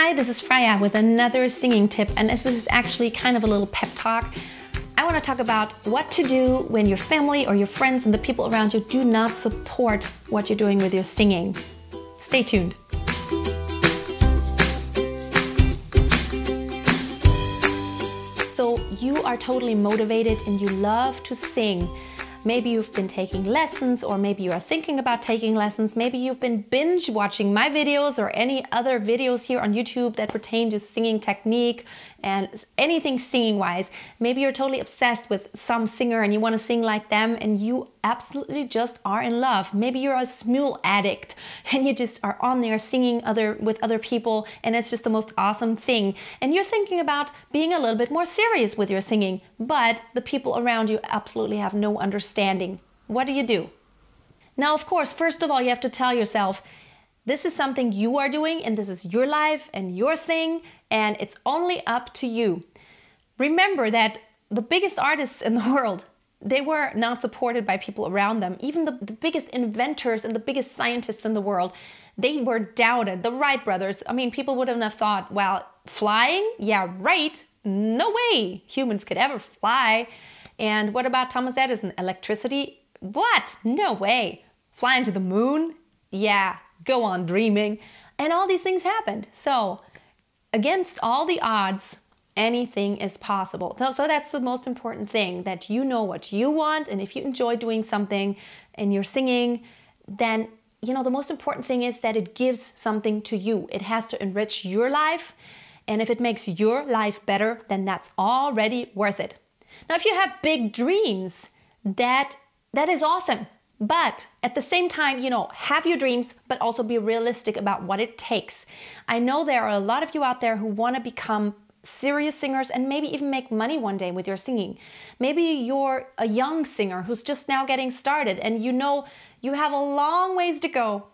Hi, this is Freya with another singing tip, and this is actually kind of a little pep talk. I want to talk about what to do when your family or your friends and the people around you do not support what you're doing with your singing. Stay tuned. So you are totally motivated and you love to sing. Maybe you've been taking lessons, or maybe you are thinking about taking lessons. Maybe you've been binge watching my videos or any other videos here on YouTube that pertain to singing technique and anything singing wise. Maybe you're totally obsessed with some singer and you want to sing like them, and you absolutely just are in love. Maybe you're a Smule addict and you just are on there singing with other people, and it's just the most awesome thing. And you're thinking about being a little bit more serious with your singing, but the people around you absolutely have no understanding. What do you do? Now, of course, first of all, you have to tell yourself, this is something you are doing and this is your life and your thing, and it's only up to you. Remember that the biggest artists in the world, they were not supported by people around them. Even the biggest inventors and the biggest scientists in the world, they were doubted. The Wright brothers, I mean, people wouldn't have thought, well, flying? Yeah, right. No way humans could ever fly. And what about Thomas Edison? Electricity? What? No way. Flying to the moon? Yeah, go on dreaming. And all these things happened. So against all the odds, anything is possible. So that's the most important thing, that you know what you want. And if you enjoy doing something and you're singing, then the most important thing is that it gives something to you. It has to enrich your life. And if it makes your life better, then that's already worth it. Now, if you have big dreams, that is awesome. But at the same time, have your dreams, but also be realistic about what it takes. I know there are a lot of you out there who want to become serious singers and maybe even make money one day with your singing. Maybe you're a young singer who's just now getting started, and you have a long ways to go,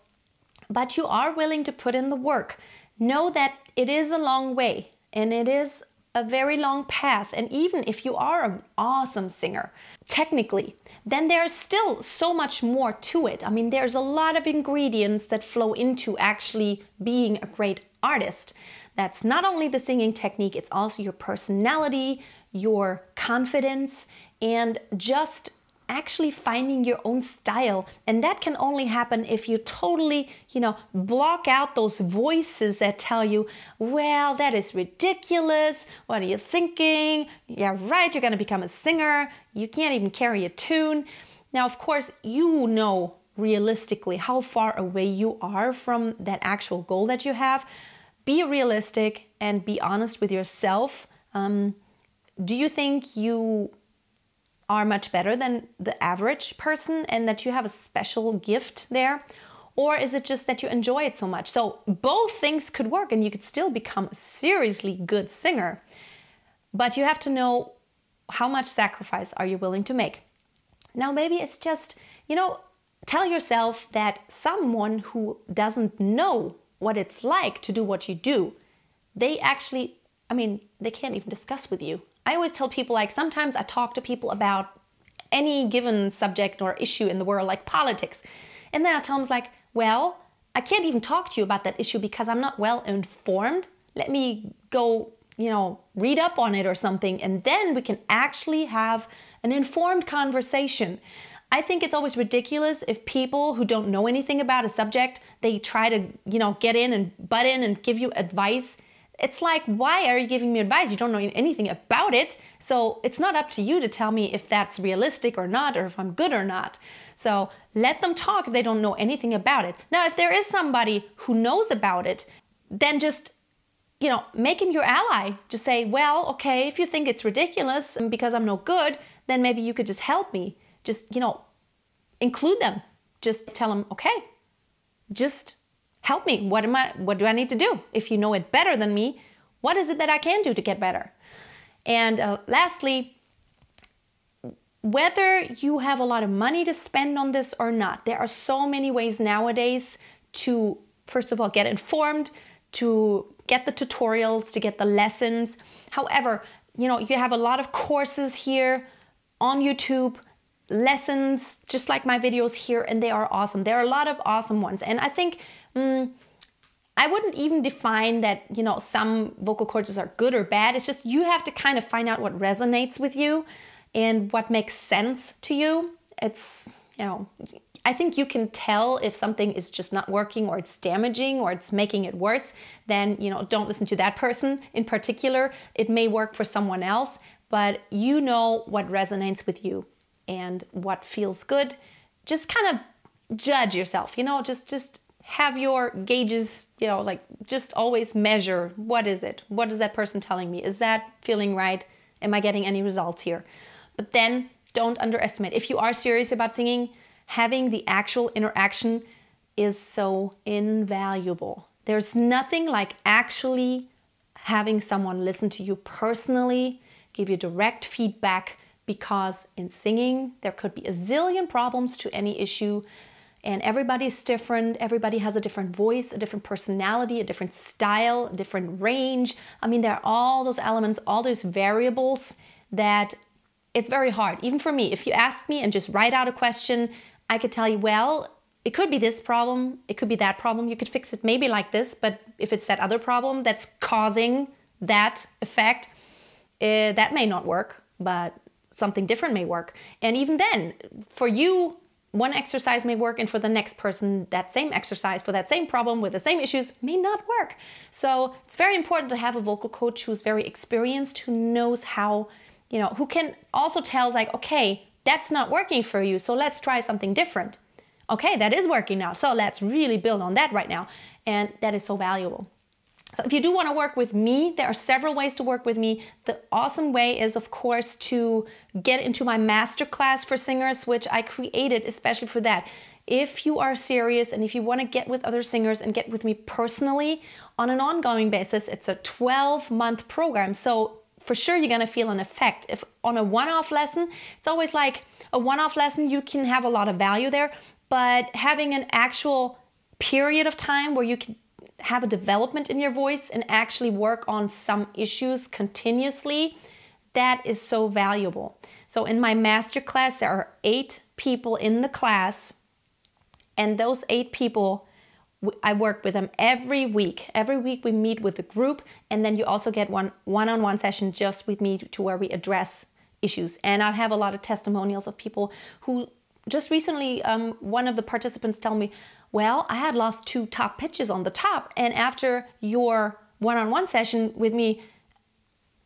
but you are willing to put in the work. Know that it is a long way and it is a very long path. And even if you are an awesome singer, technically, then there's still so much more to it. I mean, there's a lot of ingredients that flow into actually being a great artist. That's not only the singing technique, it's also your personality, your confidence, and just actually finding your own style. And that can only happen if you totally, block out those voices that tell you, well, that is ridiculous. What are you thinking? Yeah, right, you're gonna become a singer. You can't even carry a tune. Now, of course, you know realistically how far away you are from that actual goal that you have. Be realistic and be honest with yourself. Do you think you are much better than the average person and that you have a special gift there? Or is it just that you enjoy it so much? So both things could work and you could still become a seriously good singer. But you have to know how much sacrifice are you willing to make. Now, maybe it's just, tell yourself that someone who doesn't know what it's like to do what you do, they actually, they can't even discuss with you. I always tell people, like, sometimes I talk to people about any given subject or issue in the world, like politics. And then I tell them, like, well, I can't even talk to you about that issue because I'm not well informed. Let me go, read up on it or something. And then we can actually have an informed conversation. I think it's always ridiculous if people who don't know anything about a subject, they try to, get in and butt in and give you advice. It's like, why are you giving me advice? You don't know anything about it. So it's not up to you to tell me if that's realistic or not, or if I'm good or not. So let them talk if they don't know anything about it. Now, if there is somebody who knows about it, then just, make him your ally. Just say, well, okay, if you think it's ridiculous because I'm no good, then maybe you could just help me. Just, include them. Just tell them, okay, just help me. What do I need to do? If you know it better than me, what is it that I can do to get better? And lastly, whether you have a lot of money to spend on this or not, there are so many ways nowadays to, first of all, get informed, to get the tutorials, to get the lessons. However, you have a lot of courses here on YouTube, lessons, just like my videos here, and they are awesome. There are a lot of awesome ones. And I think I wouldn't even define that, you know, some vocal coaches are good or bad. It's just you have to kind of find out what resonates with you and what makes sense to you. It's, you know, I think you can tell if something is just not working or it's damaging or it's making it worse. Then, you know, don't listen to that person in particular. It may work for someone else, but you know what resonates with you and what feels good. Just kind of judge yourself, you know, just have your gauges, you know, like just always measure, what is it? What is that person telling me? Is that feeling right? Am I getting any results here? But then don't underestimate. If you are serious about singing, having the actual interaction is so invaluable. There's nothing like actually having someone listen to you personally, give you direct feedback, because in singing, there could be a zillion problems to any issue. And everybody's different. Everybody has a different voice, a different personality, a different style, a different range. I mean, there are all those elements, all those variables that it's very hard. Even for me, if you ask me and just write out a question, I could tell you, well, it could be this problem, it could be that problem. You could fix it maybe like this, but if it's that other problem that's causing that effect, that may not work, but something different may work. And even then, for you, one exercise may work, and for the next person, that same exercise for that same problem with the same issues may not work. So it's very important to have a vocal coach who's very experienced, who knows how, you know, who can also tell like, okay, that's not working for you, so let's try something different. Okay, that is working now, so let's really build on that right now. And that is so valuable. So if you do want to work with me, there are several ways to work with me. The awesome way is, of course, to get into my masterclass for singers, which I created especially for that. If you are serious and if you want to get with other singers and get with me personally on an ongoing basis, it's a 12-month program. So for sure you're going to feel an effect. If on a one-off lesson, it's always like a one-off lesson, you can have a lot of value there, but having an actual period of time where you can have a development in your voice and actually work on some issues continuously, that is so valuable. So in my masterclass, there are 8 people in the class, and those 8 people, I work with them every week. Every week we meet with the group, and then you also get one-on-one session just with me to where we address issues. And I have a lot of testimonials of people who just recently, one of the participants told me, well, I had lost 2 top pitches on the top, and after your one-on-one session with me,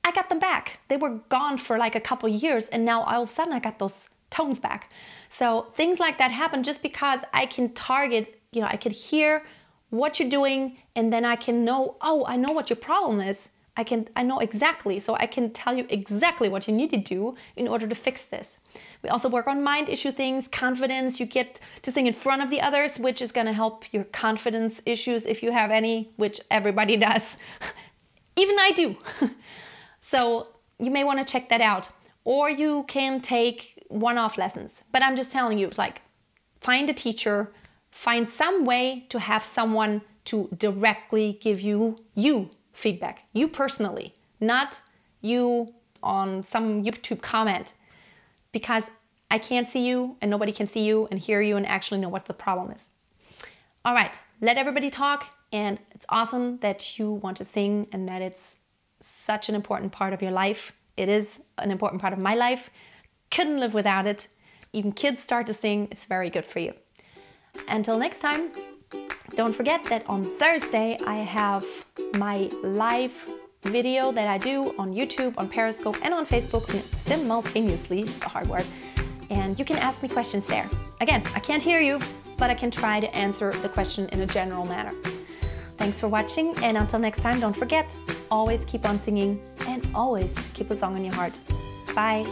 I got them back. They were gone for like a couple years, and now all of a sudden I got those tones back. So things like that happen just because I can target, you know, I could hear what you're doing, and then I can know, oh, I know what your problem is. I know exactly, so I can tell you exactly what you need to do in order to fix this. We also work on mind issue things, confidence. You get to sing in front of the others, which is going to help your confidence issues if you have any, which everybody does. Even I do. So you may want to check that out. Or you can take one-off lessons. But I'm just telling you, it's like, find a teacher, find some way to have someone to directly give you feedback, you personally, not you on some YouTube comment, because I can't see you and nobody can see you and hear you and actually know what the problem is. All right, let everybody talk, and it's awesome that you want to sing and that it's such an important part of your life. It is an important part of my life. Couldn't live without it. Even kids start to sing. It's very good for you. Until next time, don't forget that on Thursday I have my live video that I do on YouTube, on Periscope, and on Facebook simultaneously. It's a hard word. And you can ask me questions there. Again, I can't hear you, but I can try to answer the question in a general manner. Thanks for watching, and until next time, don't forget, always keep on singing and always keep a song in your heart. Bye.